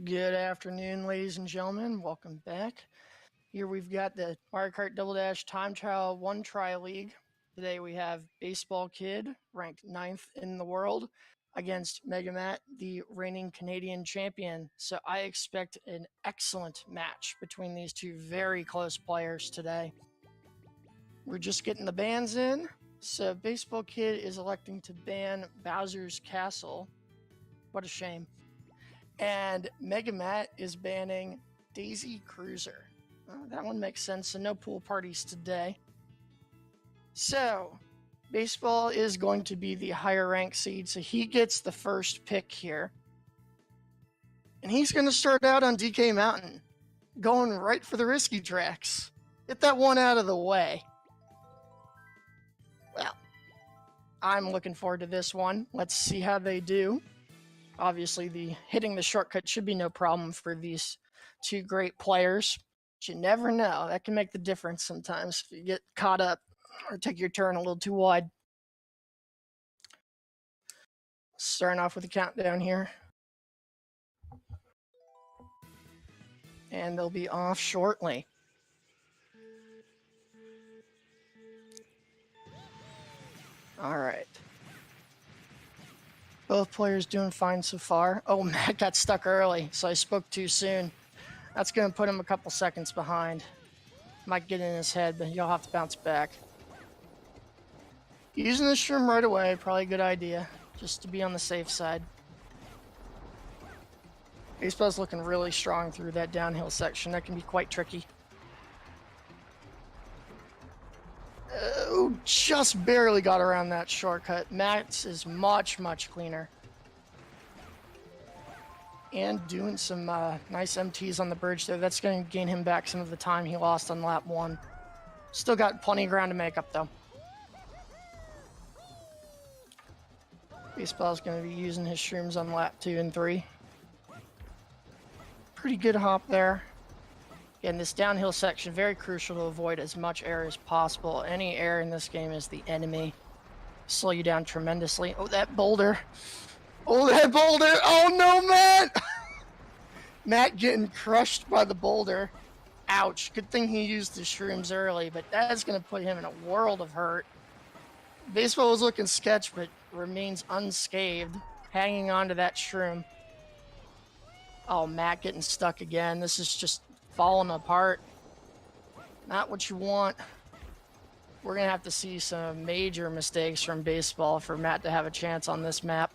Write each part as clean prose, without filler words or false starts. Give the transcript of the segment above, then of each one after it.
Good afternoon, ladies and gentlemen. Welcome back. Here we've got the Mario Kart Double Dash Time Trial 1 Try League. Today we have Baseball Kid, ranked 9th in the world, against MegaMatt, the reigning Canadian champion. So I expect an excellent match between these two very close players today. We're just getting the bans in. So Baseball Kid is electing to ban Bowser's Castle. What a shame. And MegaMatt is banning Daisy Cruiser. That one makes sense, so no pool parties today. So, Baseball is going to be the higher rank seed, so he gets the first pick here. And he's going to start out on DK Mountain, going right for the risky tracks. Get that one out of the way. Well, I'm looking forward to this one. Let's see how they do. Obviously, hitting the shortcut should be no problem for these two great players. But you never know. That can make the difference sometimes if you get caught up or take your turn a little too wide. Starting off with the countdown here. And they'll be off shortly. All right. Both players doing fine so far. Oh, Matt got stuck early, so I spoke too soon. That's going to put him a couple seconds behind. Might get in his head, but he'll have to bounce back. Using the shroom right away, probably a good idea, just to be on the safe side. Baseball's looking really strong through that downhill section. That can be quite tricky. Oh, just barely got around that shortcut. Matt's is much, much cleaner. And doing some nice MTs on the bridge there. That's going to gain him back some of the time he lost on lap 1. Still got plenty of ground to make up, though. Baseball's going to be using his shrooms on lap 2 and 3. Pretty good hop there. Again, this downhill section, very crucial to avoid as much air as possible. Any air in this game is the enemy. Slow you down tremendously. Oh, that boulder. Oh, that boulder. Oh, no, Matt. Matt getting crushed by the boulder. Ouch. Good thing he used the shrooms early, but that's going to put him in a world of hurt. Baseball was looking sketch, but remains unscathed, hanging on to that shroom. Oh, Matt getting stuck again. This is just falling apart. Not what you want. We're going to have to see some major mistakes from Baseball for Matt to have a chance on this map.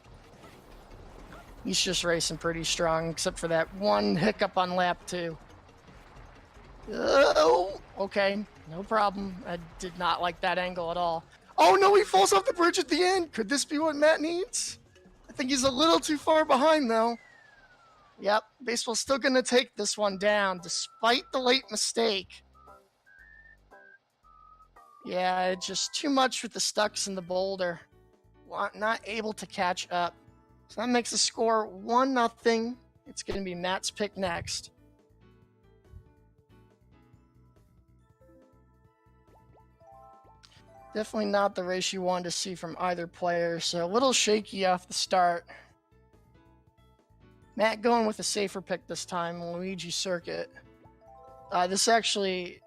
He's just racing pretty strong, except for that one hiccup on lap 2. Oh, okay. No problem. I did not like that angle at all. Oh, no, he falls off the bridge at the end. Could this be what Matt needs? I think he's a little too far behind, though. Yep, Baseball's still going to take this one down, despite the late mistake. Yeah, just too much with the stucks and the boulder. Not able to catch up. So that makes the score 1-0. It's going to be Matt's pick next. Definitely not the race you wanted to see from either player, so a little shaky off the start. Matt going with a safer pick this time, Luigi Circuit. This actually,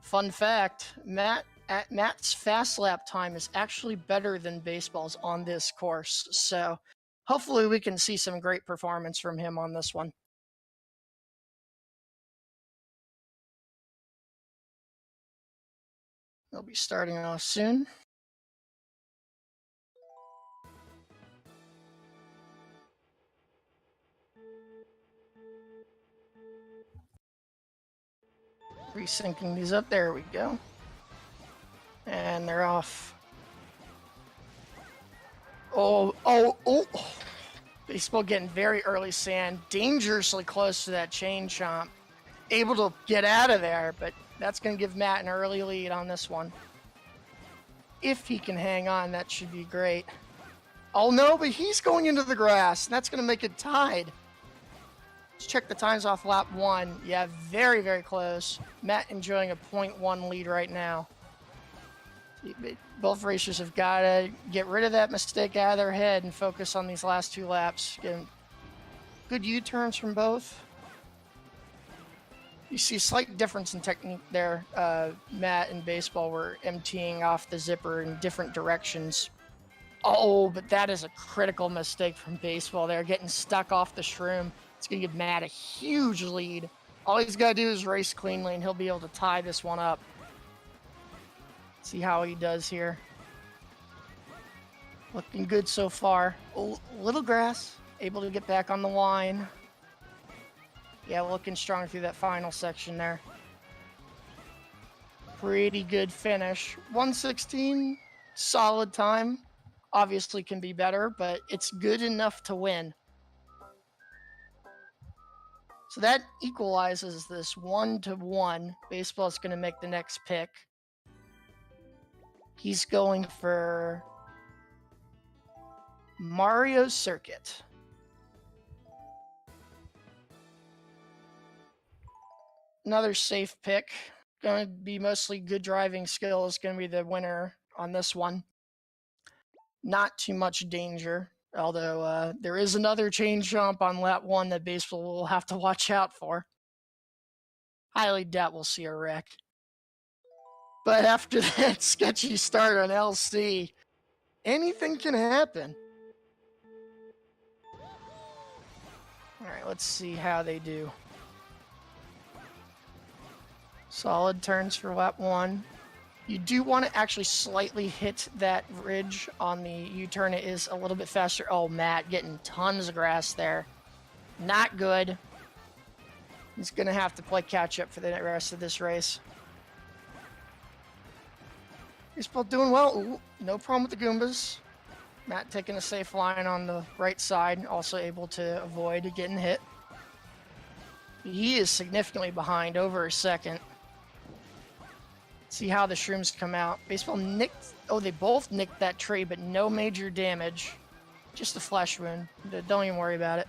fun fact, Matt's fast lap time is actually better than Baseball's on this course. So hopefully we can see some great performance from him on this one. They'll be starting off soon. Resyncing these up. There we go. And they're off. Oh. Baseball getting very early sand. Dangerously close to that chain chomp. Able to get out of there, but that's going to give Matt an early lead on this one. If he can hang on, that should be great. Oh, no, but he's going into the grass. And that's going to make it tied. Let's check the times off lap 1. Yeah, very, very close. Matt enjoying a 0.1 lead right now. Both racers have got to get rid of that mistake out of their head and focus on these last 2 laps. Good U-turns from both. You see a slight difference in technique there. Matt in baseball were emptying off the zipper in different directions. Oh, but that is a critical mistake from baseball there, getting stuck off the shroom. It's going to give Matt a huge lead. All he's got to do is race cleanly, and he'll be able to tie this one up. See how he does here. Looking good so far. Oh, little grass, able to get back on the line. Yeah, looking strong through that final section there. Pretty good finish. 1:16, solid time. Obviously can be better, but it's good enough to win. So that equalizes this 1-1. Baseball's going to make the next pick. He's going for Mario Circuit. Another safe pick. Going to be mostly good driving skill is going to be the winner on this one. Not too much danger, although there is another chain jump on lap 1 that baseball will have to watch out for. Highly doubt we'll see a wreck. But after that sketchy start on LC, anything can happen. All right, let's see how they do. Solid turns for lap 1. You do want to actually slightly hit that ridge on the U-turn. It is a little bit faster. Oh, Matt getting tons of grass there. Not good. He's going to have to play catch-up for the rest of this race. Baseball doing well. Ooh, no problem with the Goombas. Matt taking a safe line on the right side. Also able to avoid getting hit. He is significantly behind, over a second. See how the shrooms come out. Baseball nicked. Oh, they both nicked that tree, but no major damage. Just a flesh wound. Don't even worry about it.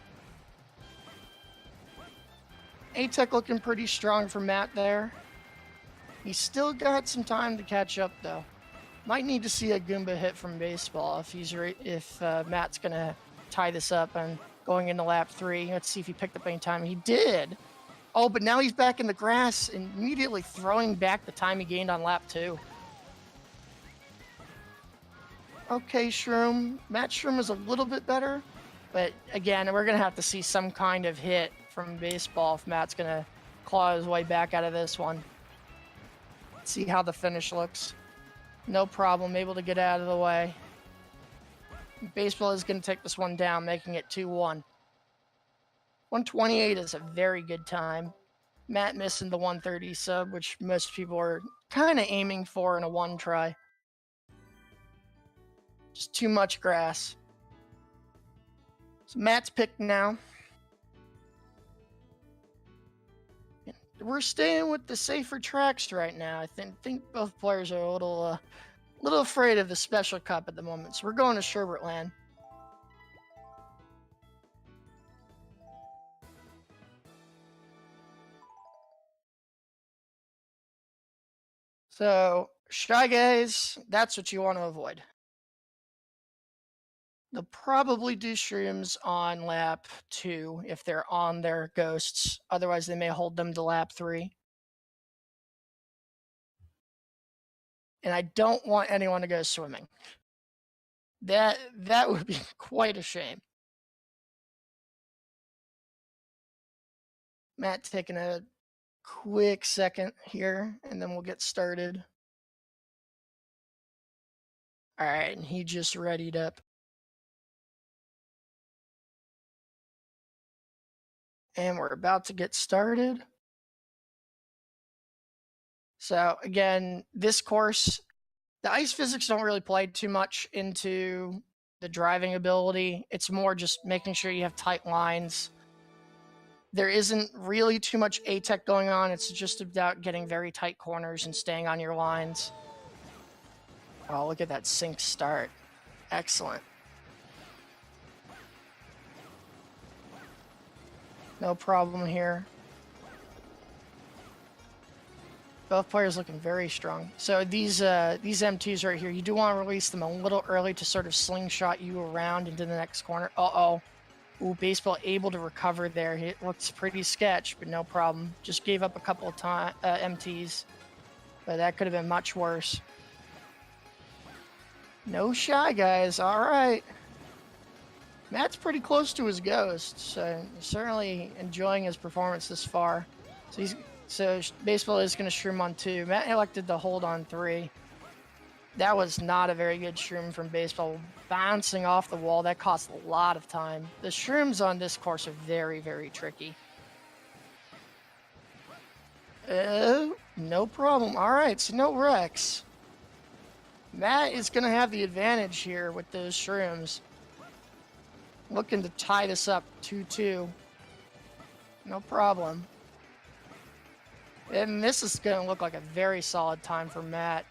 A-Tech looking pretty strong for Matt there. He's still got some time to catch up, though. Might need to see a Goomba hit from baseball if Matt's going to tie this up and going into lap 3. Let's see if he picked up any time. He did. Oh, but now he's back in the grass, immediately throwing back the time he gained on lap 2. Okay, Shroom. Matt Shroom is a little bit better, but again, we're going to have to see some kind of hit from baseball if Matt's going to claw his way back out of this one. Let's see how the finish looks. No problem, able to get out of the way. Baseball is going to take this one down, making it 2-1. 1:28 is a very good time. Matt missing the 1:30 sub, which most people are kind of aiming for in a 1 try. Just too much grass. So Matt's picked now. We're staying with the safer tracks right now. I think both players are a little afraid of the Special Cup at the moment. So we're going to Sherbert Land. So, Shy Guys, that's what you want to avoid. They'll probably do shrooms on lap 2 if they're on their ghosts. Otherwise, they may hold them to lap 3. And I don't want anyone to go swimming. That would be quite a shame. Matt taking a quick second here, and then we'll get started. All right, and he just readied up. And we're about to get started. So again, this course, the ice physics don't really play too much into the driving ability. It's more just making sure you have tight lines. There isn't really too much A-Tech going on. It's just about getting very tight corners and staying on your lines. Oh, look at that sync start. Excellent. No problem here. Both players looking very strong. So these M2s right here, you do want to release them a little early to sort of slingshot you around into the next corner. Uh-oh. Ooh, baseball able to recover there. It looks pretty sketch, but no problem. Just gave up a couple of MTs, but that could have been much worse. No Shy Guys. All right. Matt's pretty close to his ghost, so certainly enjoying his performance this far. So baseball is going to shroom on 2. Matt elected to hold on 3. That was not a very good shroom from baseball. Bouncing off the wall, that cost a lot of time. The shrooms on this course are very, very tricky. No problem. All right, so no wrecks. Matt is going to have the advantage here with those shrooms. Looking to tie this up 2-2. No problem. And this is going to look like a very solid time for Matt.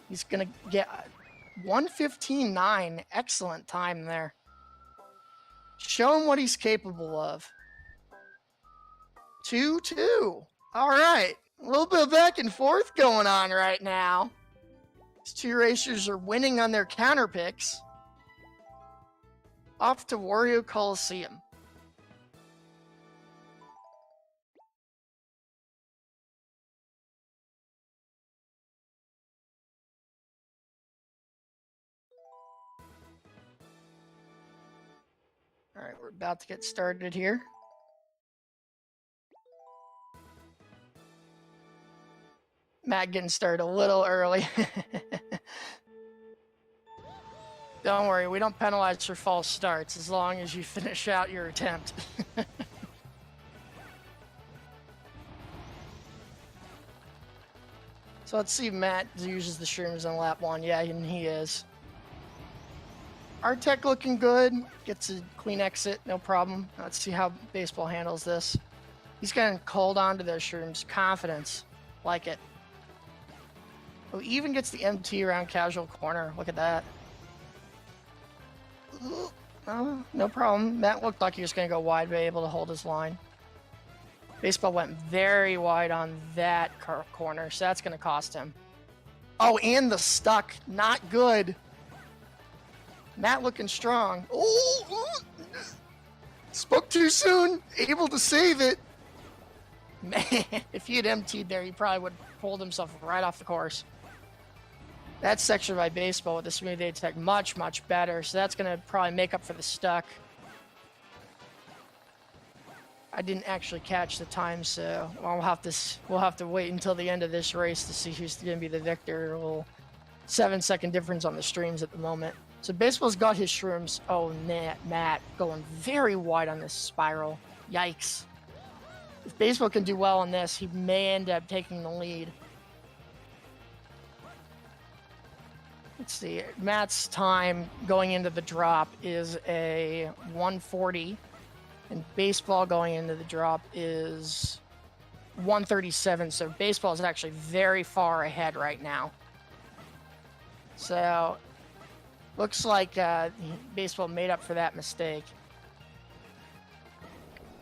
He's going to get 1:15.9. Excellent time there. Show him what he's capable of. 2-2. All right. A little bit of back and forth going on right now. These two racers are winning on their counter picks. Off to Wario Coliseum. All right, we're about to get started here. Matt getting started a little early. Don't worry, we don't penalize for false starts as long as you finish out your attempt. So let's see if Matt uses the shrooms on lap 1. Yeah, and he is. Our tech looking good. Gets a clean exit, no problem. Let's see how baseball handles this. He's getting cold onto those shrooms. Confidence. Like it. Oh, even gets the MT around casual corner. Look at that. Oh, no problem. Matt looked like he was going to go wide, but able to hold his line. Baseball went very wide on that corner, so that's going to cost him. Oh, and the stuck. Not good. Matt looking strong. Oh, spoke too soon. Able to save it. Man, if he had MT'd there, he probably would have pulled himself right off the course. That section by baseball with the smooth A tech much, much better. So that's going to probably make up for the stuck. I didn't actually catch the time, so we'll have to wait until the end of this race to see who's going to be the victor. A little 7-second difference on the streams at the moment. So baseball's got his shrooms. Oh, Matt going very wide on this spiral. Yikes. If baseball can do well on this, he may end up taking the lead. Let's see. Matt's time going into the drop is a 1:40. And baseball going into the drop is 1:37. So baseball is actually very far ahead right now. So looks like baseball made up for that mistake.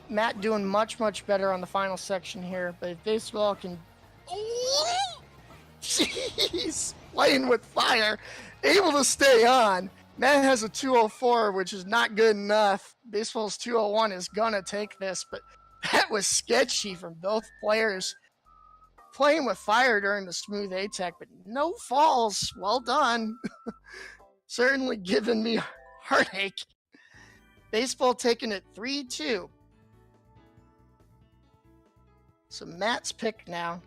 Matt doing much, much better on the final section here, but if baseball can... Oh, jeez! Playing with fire. Able to stay on. Matt has a 2:04, which is not good enough. Baseball's 2:01 is going to take this, but that was sketchy from both players. Playing with fire during the smooth A-Tech, but no falls. Well done. Certainly giving me heartache. Baseball taking it 3-2. So Matt's pick now.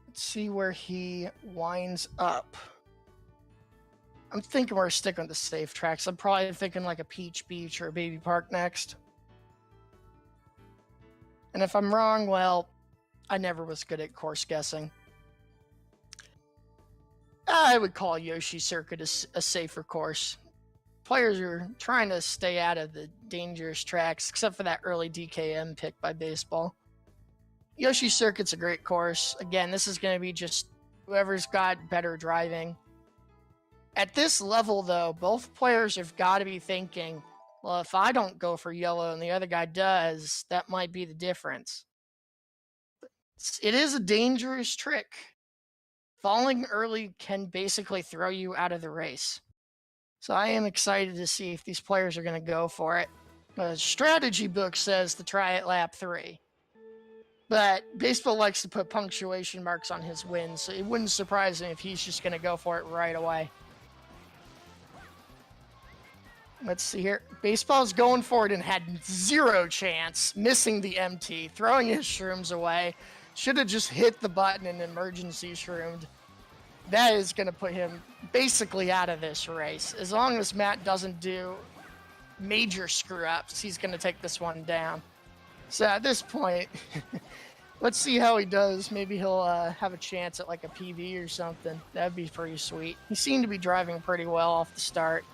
Let's see where he winds up. I'm thinking we're sticking with the safe tracks. I'm probably thinking like a Peach Beach or a Baby Park next. And if I'm wrong, well, I never was good at course guessing. I would call Yoshi Circuit a safer course. Players are trying to stay out of the dangerous tracks, except for that early DKM pick by baseball. Yoshi Circuit's a great course. Again, this is going to be just whoever's got better driving. At this level, though, both players have got to be thinking, well, if I don't go for yellow and the other guy does, that might be the difference. It is a dangerous trick. falling early can basically throw you out of the race. So I am excited to see if these players are going to go for it. The strategy book says to try at lap 3. But baseball likes to put punctuation marks on his wins, so it wouldn't surprise me if he's just going to go for it right away. Let's see here. Baseball's going for it and had zero chance, missing the MT, throwing his shrooms away. Should have just hit the button and emergency shroomed. That is going to put him basically out of this race. As long as Matt doesn't do major screw-ups, he's going to take this one down. So at this point, let's see how he does. Maybe he'll have a chance at like a PB or something. That'd be pretty sweet. He seemed to be driving pretty well off the start.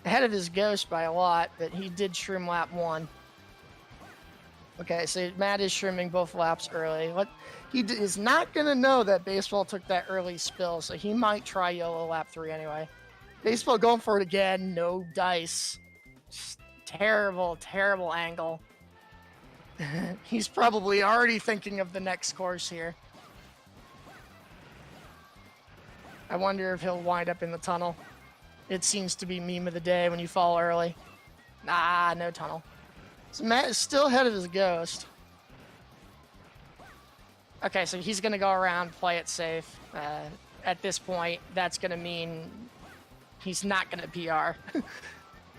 Ahead of his ghost by a lot, but he did shroom lap 1. Okay, so Matt is shrooming both laps early. He is not going to know that baseball took that early spill, so he might try yellow lap 3 anyway. Baseball going for it again. No dice. Just terrible, terrible angle. He's probably already thinking of the next course here. I wonder if he'll wind up in the tunnel. It seems to be meme of the day when you fall early. Nah, no tunnel. So Matt is still ahead of his ghost. Okay, so he's going to go around, play it safe. At this point, that's going to mean he's not going to PR.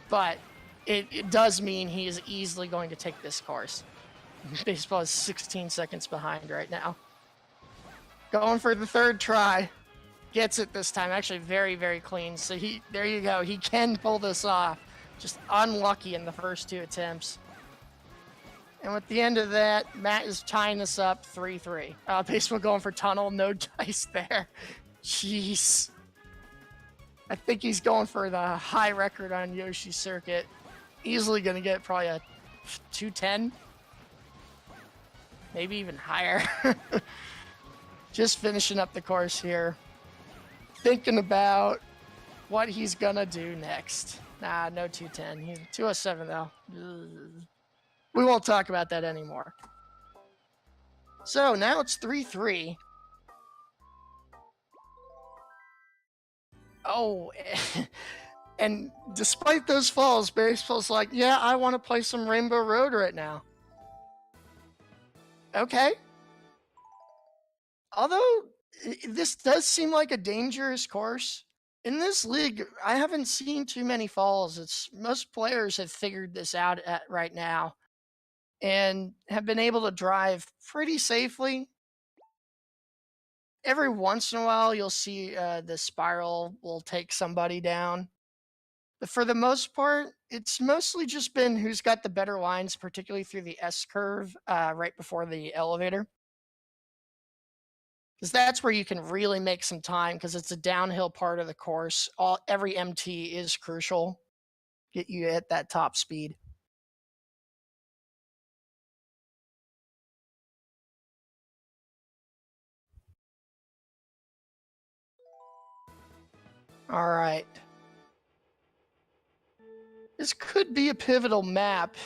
But it does mean he is easily going to take this course. Baseball is 16 seconds behind right now. Going for the third try. Gets it this time. Actually, very, very clean. So there you go. He can pull this off. Just unlucky in the first 2 attempts. And with the end of that, Matt is tying this up 3-3. Baseball going for tunnel. No dice there. Jeez. I think he's going for the high record on Yoshi's circuit. Easily going to get probably a 210. Maybe even higher. Just finishing up the course here. Thinking about what he's going to do next. Nah, no 210. He's 207, though. Ugh. We won't talk about that anymore. So now it's 3-3. Oh, and despite those falls, baseball's like, yeah, I want to play some Rainbow Road right now. Okay. Although this does seem like a dangerous course. In this league, I haven't seen too many falls. Most players have figured this out right now and have been able to drive pretty safely. Every once in a while, you'll see the spiral will take somebody down. But for the most part, it's mostly just been who's got the better lines, particularly through the S-curve right before the elevator. Because that's where you can really make some time, because it's a downhill part of the course. Every MT is crucial. Get you at that top speed. All right. This could be a pivotal map.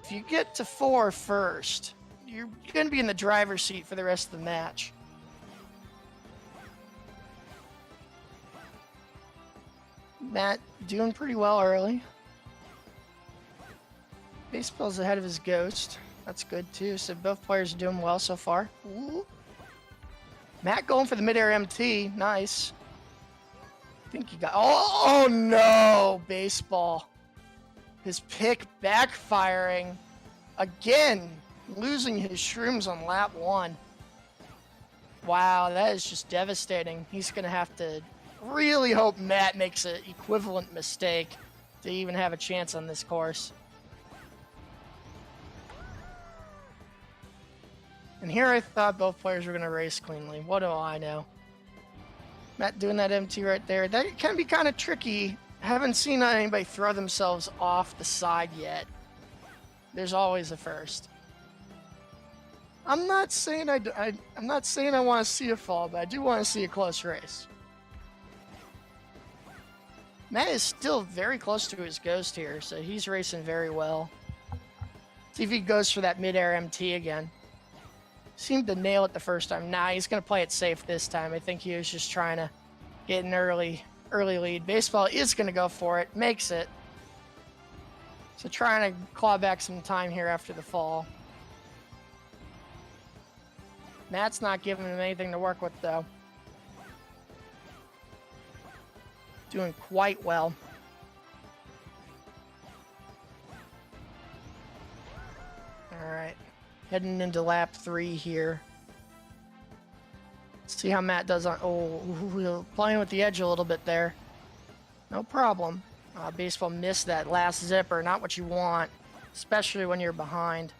If you get to 4 first, you're going to be in the driver's seat for the rest of the match. Matt doing pretty well early. Baseball's ahead of his ghost. That's good too. So both players are doing well so far. Ooh. Matt going for the midair MT. Nice. I think he got... Oh no! Baseball. His pick backfiring. Again, losing his shrooms on lap 1. Wow, that is just devastating. He's going to have to really hope Matt makes an equivalent mistake to even have a chance on this course. And here I thought both players were going to race cleanly. What do I know? Matt doing that MT right there. That can be kind of tricky. Haven't seen anybody throw themselves off the side yet. There's always a first. I'm not saying I want to see a fall, but I do want to see a close race. Matt is still very close to his ghost here, so he's racing very well. See if he goes for that mid-air MT again. seemed to nail it the first time. Nah, he's going to play it safe this time. I think he was just trying to get an early lead. Baseball is going to go for it. Makes it. So trying to claw back some time here after the fall. Matt's not giving him anything to work with, though. Doing quite well. All right. Heading into lap 3 here. Let's see how Matt does on... Oh, playing with the edge a little bit there. No problem. Baseball missed that last zipper. Not what you want, especially when you're behind.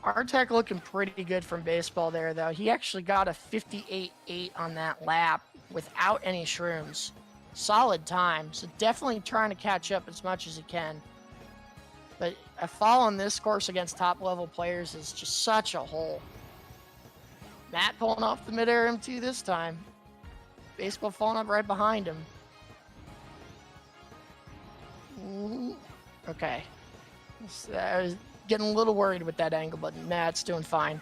Our tech looking pretty good from Baseball there, though. He actually got a 58.8 on that lap without any shrooms. Solid time. So definitely trying to catch up as much as he can. But a fall on this course against top-level players is just such a hole. Matt pulling off the mid-air M2 this time. Baseball falling up right behind him. Okay. I was getting a little worried with that angle, but Matt's doing fine.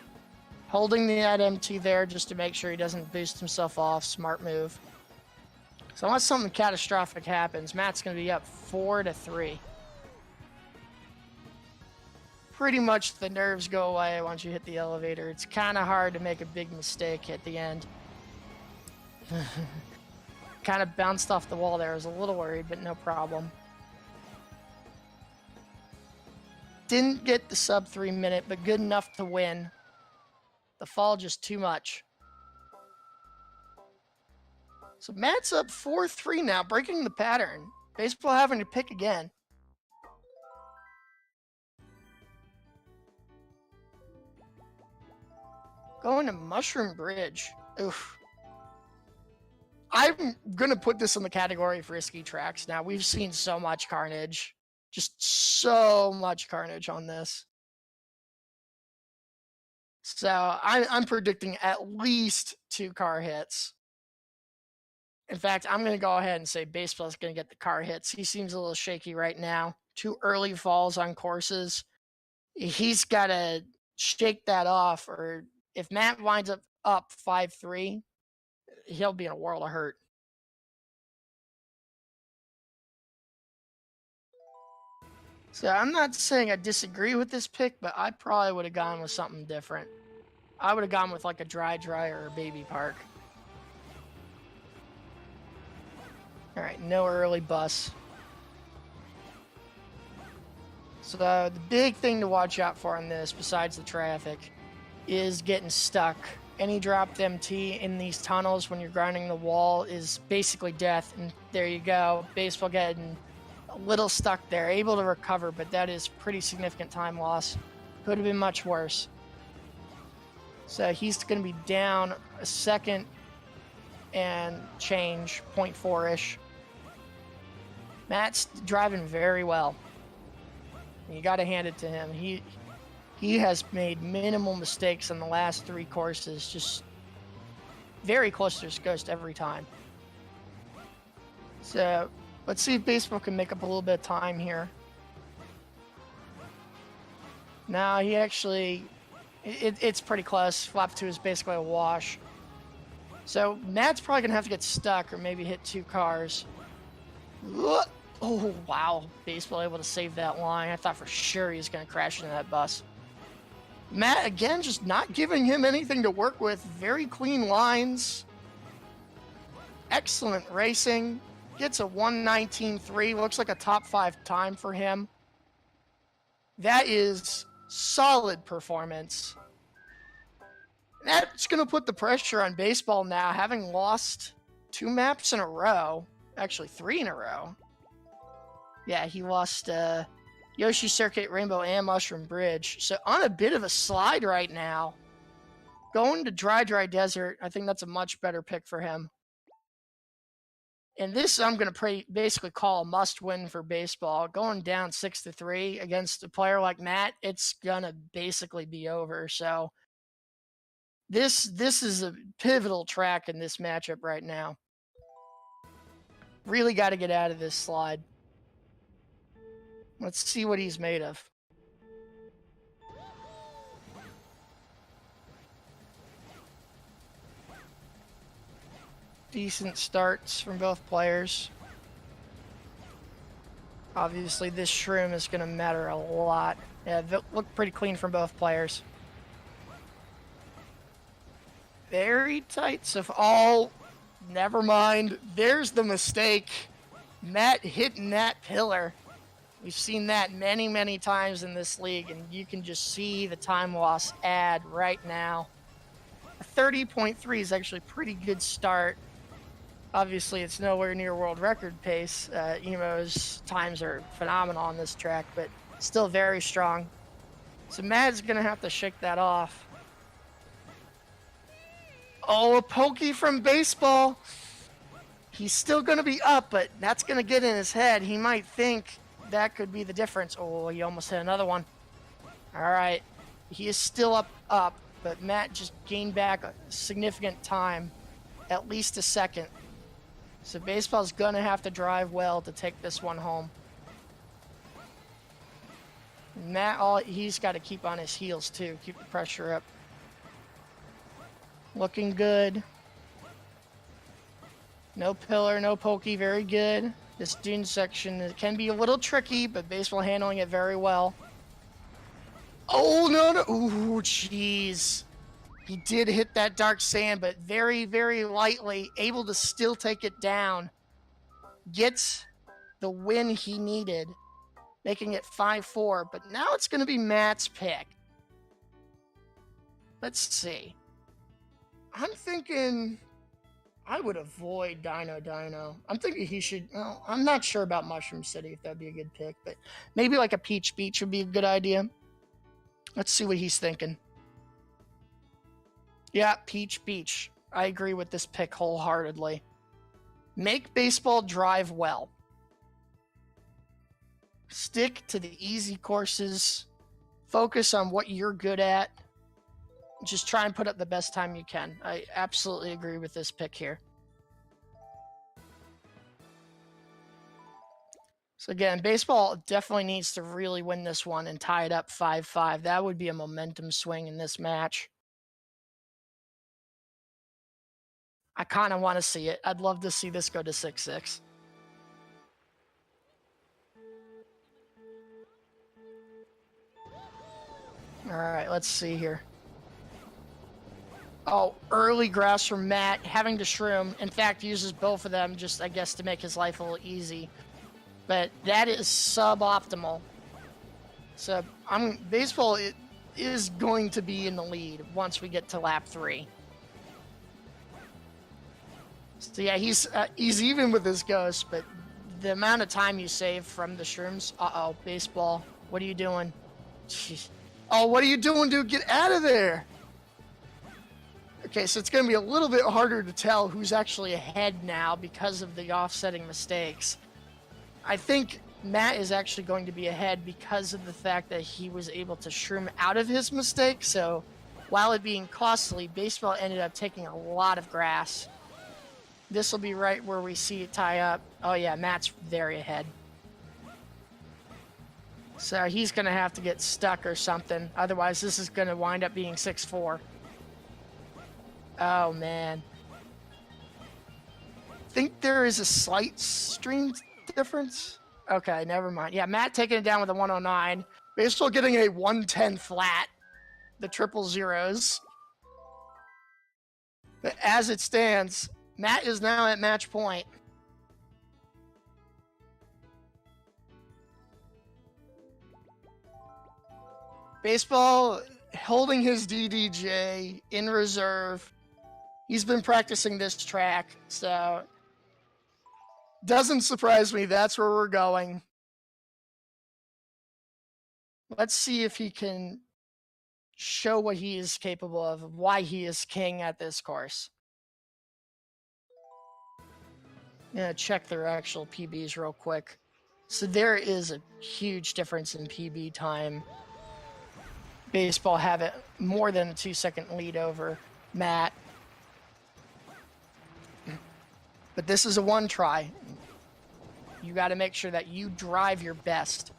Holding the M2 there just to make sure he doesn't boost himself off. Smart move. So unless something catastrophic happens, Matt's going to be up 4-3. Pretty much the nerves go away once you hit the elevator. It's kind of hard to make a big mistake at the end. Kind of bounced off the wall there. I was a little worried, but no problem. Didn't get the sub 3 minute, but good enough to win. The fall just too much. So Matt's up 4-3 now, breaking the pattern. Baseball having to pick again. Going to Mushroom Bridge. Oof. I'm going to put this in the category of risky tracks now. We've seen so much carnage. Just so much carnage on this. So I'm predicting at least 2 car hits. In fact, I'm going to go ahead and say Baseball's going to get the car hits. He seems a little shaky right now. 2 early falls on courses. He's got to shake that off, or if Matt winds up 5-3, he'll be in a world of hurt. So I'm not saying I disagree with this pick, but I probably would have gone with something different. I would have gone with like a dry or a baby park. All right, no early bus. So the big thing to watch out for on this, besides the traffic, is getting stuck. Any dropped MT in these tunnels when you're grinding the wall is basically death. And there you go. Baseball getting a little stuck there, able to recover, but that is pretty significant time loss. Could have been much worse. So he's going to be down a second and change, 0.4-ish. Matt's driving very well. You got to hand it to him. He has made minimal mistakes in the last 3 courses, just very close to his ghost every time. So let's see if Baseball can make up a little bit of time here. Now he actually, it's pretty close. Flap 2 is basically a wash. So Matt's probably going to have to get stuck or maybe hit 2 cars. Oh, wow. Baseball able to save that line. I thought for sure he was going to crash into that bus. Matt, again, just not giving him anything to work with. Very clean lines. Excellent racing. Gets a 1:19.3. Looks like a top 5 time for him. That is solid performance. That's going to put the pressure on Baseball now, having lost 2 maps in a row. Actually, 3 in a row. Yeah, he lost Yoshi Circuit, Rainbow, and Mushroom Bridge. So on a bit of a slide right now. Going to Dry Desert, I think that's a much better pick for him. And this I'm going to basically call a must-win for Baseball. Going down 6-3 against a player like Matt, it's going to basically be over. So this is a pivotal track in this matchup right now. Really got to get out of this slide. Let's see what he's made of. decent starts from both players. Obviously, this shroom is going to matter a lot. Yeah, it looked pretty clean from both players. Very tight. So, never mind. There's the mistake. Matt hitting that pillar. We've seen that many, many times in this league, and you can just see the time loss add right now. A 30.3 is actually a pretty good start. Obviously, it's nowhere near world record pace. Emo's times are phenomenal on this track, but still very strong. So Matt's going to have to shake that off. Oh, a pokey from baseball. He's still going to be up, but that's going to get in his head. He might think that could be the difference. Oh, he almost hit another one. All right. He is still up, but Matt just gained back a significant time, at least a second. So baseball's going to have to drive well to take this one home. Matt, he's got to keep on his heels too, keep the pressure up. Looking good. No pillar, no pokey, very good. This dune section can be a little tricky, but baseball handling it very well. Oh, no. Ooh, jeez. He did hit that dark sand, but very, very lightly, able to still take it down. Gets the win he needed, making it 5-4, but now it's going to be Matt's pick. Let's see. I'm thinking I would avoid Dino. I'm thinking he should, well, I'm not sure about Mushroom City if that'd be a good pick, but maybe like a Peach Beach would be a good idea. Let's see what he's thinking. Yeah, Peach Beach. I agree with this pick wholeheartedly. Make baseball drive well. Stick to the easy courses. Focus on what you're good at. Just try and put up the best time you can. I absolutely agree with this pick here. So again, baseball definitely needs to really win this one and tie it up 5-5. That would be a momentum swing in this match. I kind of want to see it. I'd love to see this go to 6-6. All right, let's see here. Oh, early grass from Matt, having to shroom. In fact, uses both of them just, I guess, to make his life a little easy. But that is suboptimal. So baseball is going to be in the lead once we get to lap 3. So yeah, he's even with his ghost, but the amount of time you save from the shrooms. Uh-oh, baseball. What are you doing? Jeez. Oh, what are you doing, dude? Get out of there. Okay, so it's going to be a little bit harder to tell who's actually ahead now because of the offsetting mistakes. I think Matt is actually going to be ahead because of the fact that he was able to shroom out of his mistake. So while it being costly, baseball ended up taking a lot of grass. This will be right where we see it tie up. Oh yeah, Matt's very ahead. So he's going to have to get stuck or something. Otherwise, this is going to wind up being 6-4. Oh, man. Think there is a slight stream difference? Okay, never mind. Yeah, Matt taking it down with a 109. Baseball getting a 110 flat. The triple zeros. But as it stands, Matt is now at match point. Baseball holding his DDJ in reserve. He's been practicing this track, so doesn't surprise me. That's where we're going. Let's see if he can show what he is capable of, why he is king at this course. I'm gonna check their actual PBs real quick. So there is a huge difference in PB time. Baseball have it more than a 2-second lead over Matt. But this is a one try. You got to make sure that you drive your best.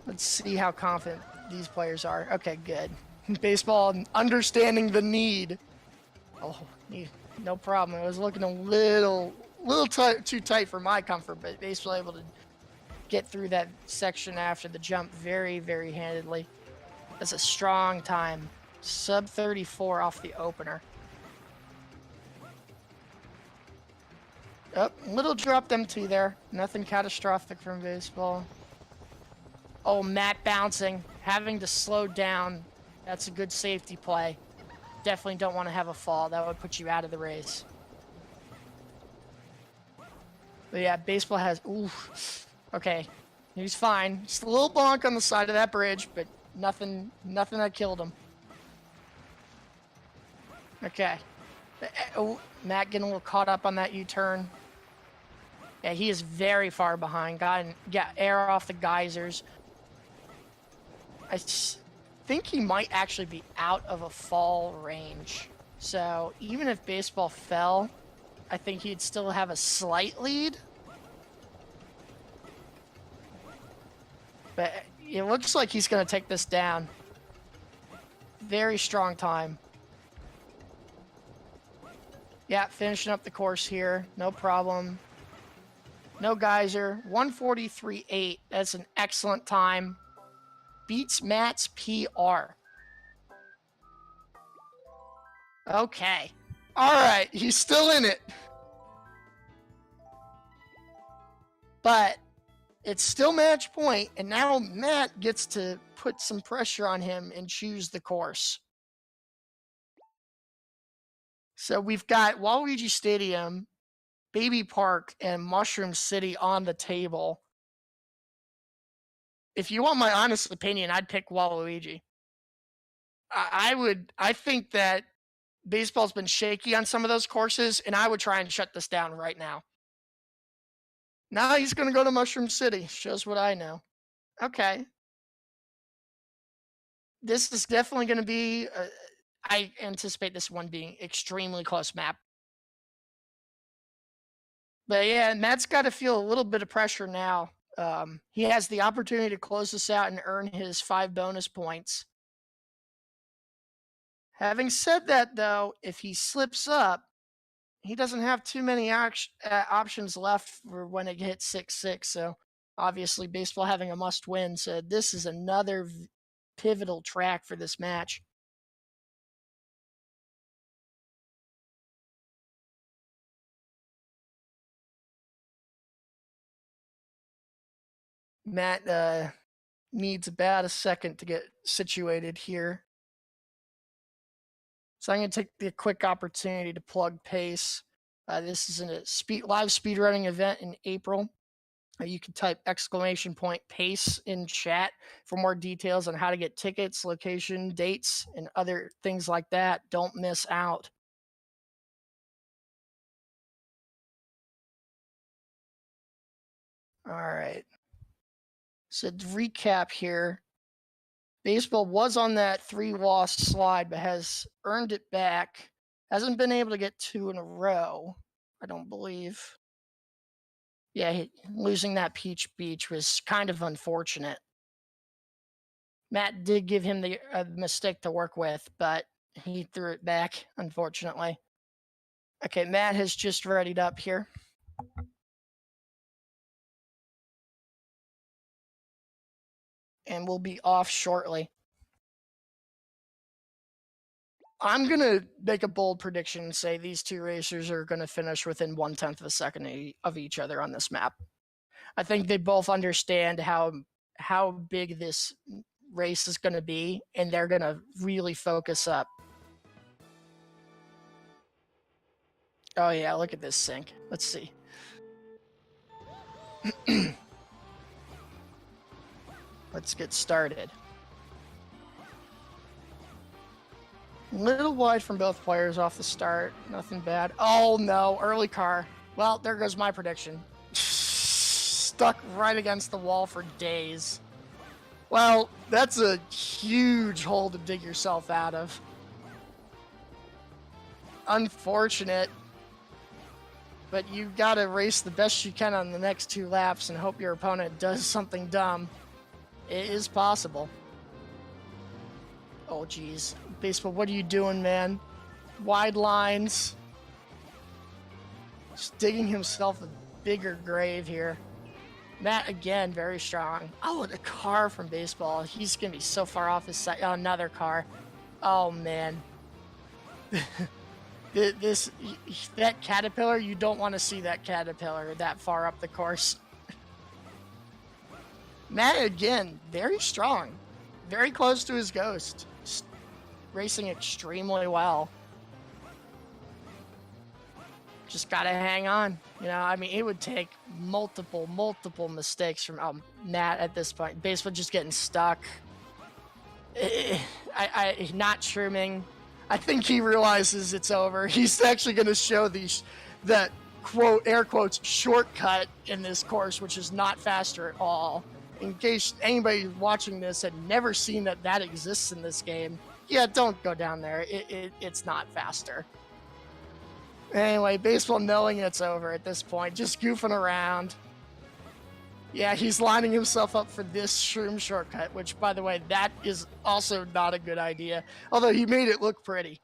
Let's see how confident these players are. Okay, good. Baseball understanding the need. Oh, no problem. It was looking a little too tight for my comfort, but baseball able to get through that section after the jump very, very handedly. That's a strong time. Sub 34 off the opener. Oh, little drop M2 there. Nothing catastrophic from baseball. Oh, Matt bouncing. Having to slow down. That's a good safety play. Definitely don't want to have a fall. That would put you out of the race. But yeah, baseball has... Ooh. Okay. He's fine. Just a little bonk on the side of that bridge, but nothing that killed him. Okay. Oh, Matt getting a little caught up on that U-turn. Yeah, he is very far behind. Got air off the geysers. I think he might actually be out of a fall range. So even if baseball fell, I think he'd still have a slight lead. But it looks like he's going to take this down. Very strong time. Yeah, finishing up the course here. No problem. No geyser. 1:43.8. That's an excellent time. Beats Matt's PR. Okay. All right. He's still in it. But it's still match point, and now Matt gets to put some pressure on him and choose the course. So we've got Waluigi Stadium, Baby Park, and Mushroom City on the table. If you want my honest opinion, I'd pick Waluigi. I think that baseball's been shaky on some of those courses, and I would try and shut this down right now. Now he's going to go to Mushroom City. Shows what I know. Okay. This is definitely going to be... I anticipate this one being extremely close map. But yeah, Matt's got to feel a little bit of pressure now. He has the opportunity to close this out and earn his 5 bonus points. Having said that, though, if he slips up, he doesn't have too many options left for when it hits 6-6. So obviously, baseball having a must-win. So this is another pivotal track for this match. Matt needs about a second to get situated here. So I'm going to take the quick opportunity to plug Pace. This is a live speedrunning event in April. You can type !PACE in chat for more details on how to get tickets, location, dates, and other things like that. Don't miss out. All right. So to recap here, baseball was on that 3-loss slide, but has earned it back. Hasn't been able to get 2 in a row, I don't believe. Yeah, losing that Peach Beach was kind of unfortunate. Matt did give him the mistake to work with, but he threw it back, unfortunately. Okay, Matt has just readied up here. And we'll be off shortly. I'm going to make a bold prediction and say these two racers are going to finish within 1/10 of a second of each other on this map. I think they both understand how big this race is going to be, and they're going to really focus up. Oh yeah, look at this sync. Let's see. Let's get started. Little wide from both players off the start. Nothing bad. Oh no, early car. Well, there goes my prediction. Stuck right against the wall for days. Well, that's a huge hole to dig yourself out of. Unfortunate. But you gotta race the best you can on the next 2 laps and hope your opponent does something dumb. It is possible. Oh, geez. Baseball, what are you doing, man? Wide lines. Just digging himself a bigger grave here. Matt, again, very strong. Oh, the car from Baseball. He's going to be so far off his side. Oh, another car. Oh, man. That Caterpillar, you don't want to see that Caterpillar that far up the course. Matt, again, very strong. Very close to his ghost. Just racing extremely well. Just got to hang on. You know, I mean, it would take multiple mistakes from Matt at this point. Baseball just getting stuck. Not trimming. I think he realizes it's over. He's actually going to show that quote, air quotes, shortcut in this course, which is not faster at all. In case anybody watching this had never seen that exists in this game, yeah, don't go down there. It's not faster. Anyway, Baseball knowing it's over at this point, just goofing around. Yeah, he's lining himself up for this shroom shortcut, which, by the way, that is also not a good idea, although he made it look pretty.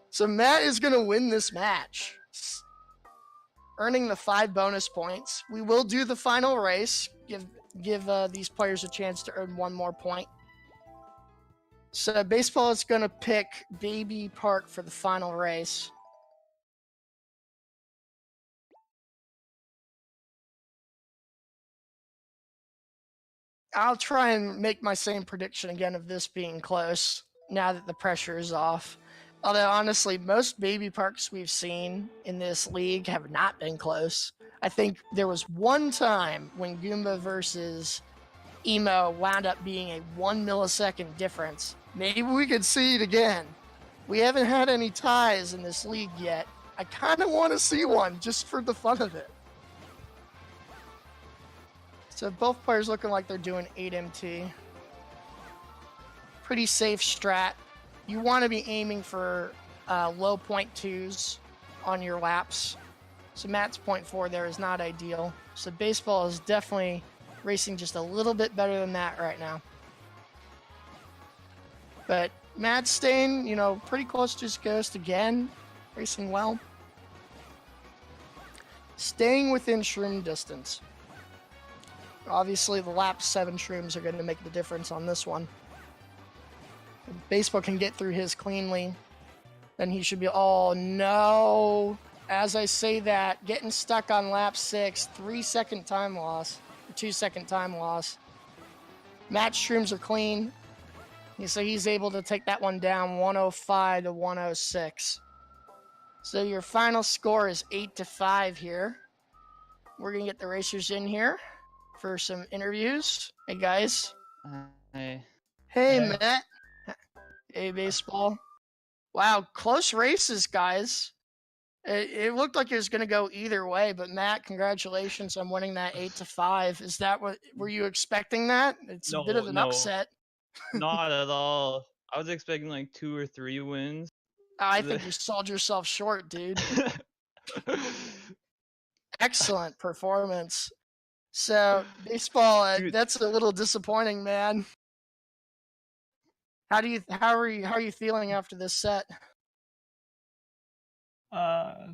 So Matt is going to win this match, earning the 5 bonus points. We will do the final race, give these players a chance to earn 1 more point. So Baseball is going to pick Baby Park for the final race. I'll try and make my same prediction again of this being close now that the pressure is off. Although, honestly, most Baby Parks we've seen in this league have not been close. I think there was one time when Goomba versus Emo wound up being a 1 millisecond difference. Maybe we could see it again. We haven't had any ties in this league yet. I kind of want to see one just for the fun of it. So both players looking like they're doing 8 MT. Pretty safe strat. You want to be aiming for low 0.2s on your laps. So Matt's 0.4 there is not ideal. So Baseball is definitely racing just a little bit better than that right now. But Matt's staying, you know, pretty close to his ghost again, racing well. Staying within shroom distance. Obviously, the lap 7 shrooms are going to make the difference on this one. If Baseball can get through his cleanly, then he should be... Oh, no. As I say that, getting stuck on lap 6, 3-second time loss, 2-second time loss. Matt's shrooms are clean, so he's able to take that one down 105 to 106. So your final score is 8-5 here. We're going to get the racers in here for some interviews. Hey, guys. Hey. Hey, Matt. Hey, Baseball. Wow, close races, guys. It looked like it was going to go either way, but Matt, congratulations on winning that 8-5. Is that what were you expecting? That it's a bit of an upset. Not at all. I was expecting like 2 or 3 wins. I think you sold yourself short, dude. Excellent performance. So Baseball, that's a little disappointing, man. How are you feeling after this set? I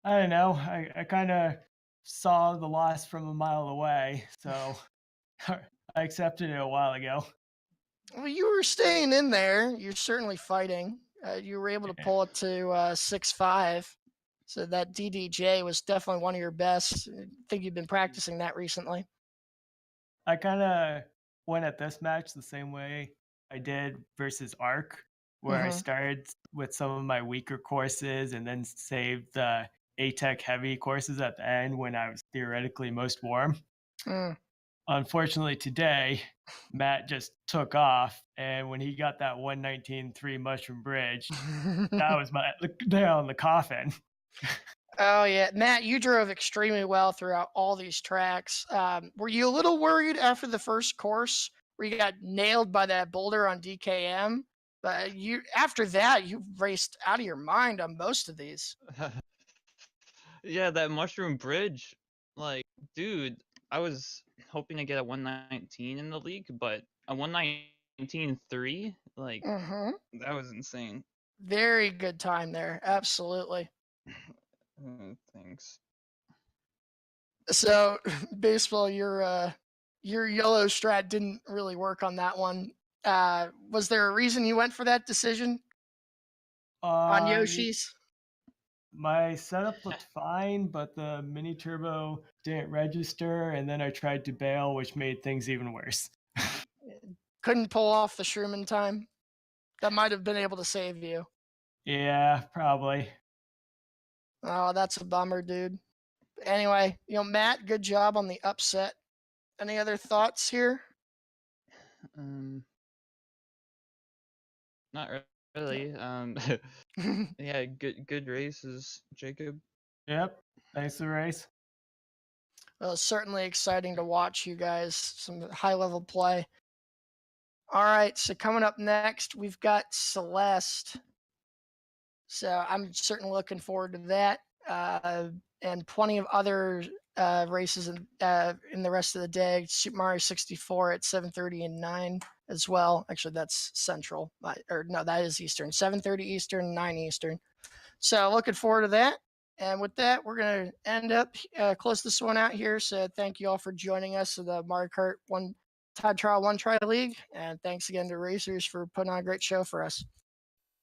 don't know. I kind of saw the loss from a mile away, so I accepted it a while ago. Well, you were staying in there. You're certainly fighting. You were able to pull it to 6-5. So that DDJ was definitely one of your best. I think you've been practicing that recently. I kind of went at this match the same way I did versus Arc, where I started with some of my weaker courses and then saved the A-Tech heavy courses at the end when I was theoretically most warm. Unfortunately, today, Matt just took off, and when he got that 119.3 Mushroom Bridge, that was my nail in the coffin. Oh, yeah. Matt, you drove extremely well throughout all these tracks. Were you a little worried after the first course where you got nailed by that boulder on DKM? But after that, you raced out of your mind on most of these. Yeah, that Mushroom Bridge, like, dude, I was hoping to get a 119 in the league, but a 119.3, like that was insane. Very good time there. Absolutely. Thanks. So baseball, your yellow strat didn't really work on that one. Was there a reason you went for that decision on Yoshi's? My setup looked fine, but the mini turbo didn't register, and then I tried to bail, which made things even worse. Couldn't pull off the shroom in time? That might have been able to save you. Yeah, probably. Oh, that's a bummer, dude. Anyway, Matt, good job on the upset. Any other thoughts here? Not really. Yeah, good races, Jacob. Yep, thanks for the race. Well, it's certainly exciting to watch you guys, some high-level play. All right, so coming up next, we've got Celeste. So I'm certainly looking forward to that, and plenty of other races in the rest of the day. Super Mario 64 at 7:30 and 9 as well. Actually, that's Central, or no, that is Eastern. 7:30 Eastern, 9 Eastern. So looking forward to that. And with that, we're going to end up close this one out here. So thank you all for joining us in the Mario Kart Time Trial 1 Try League. And thanks again to Racers for putting on a great show for us.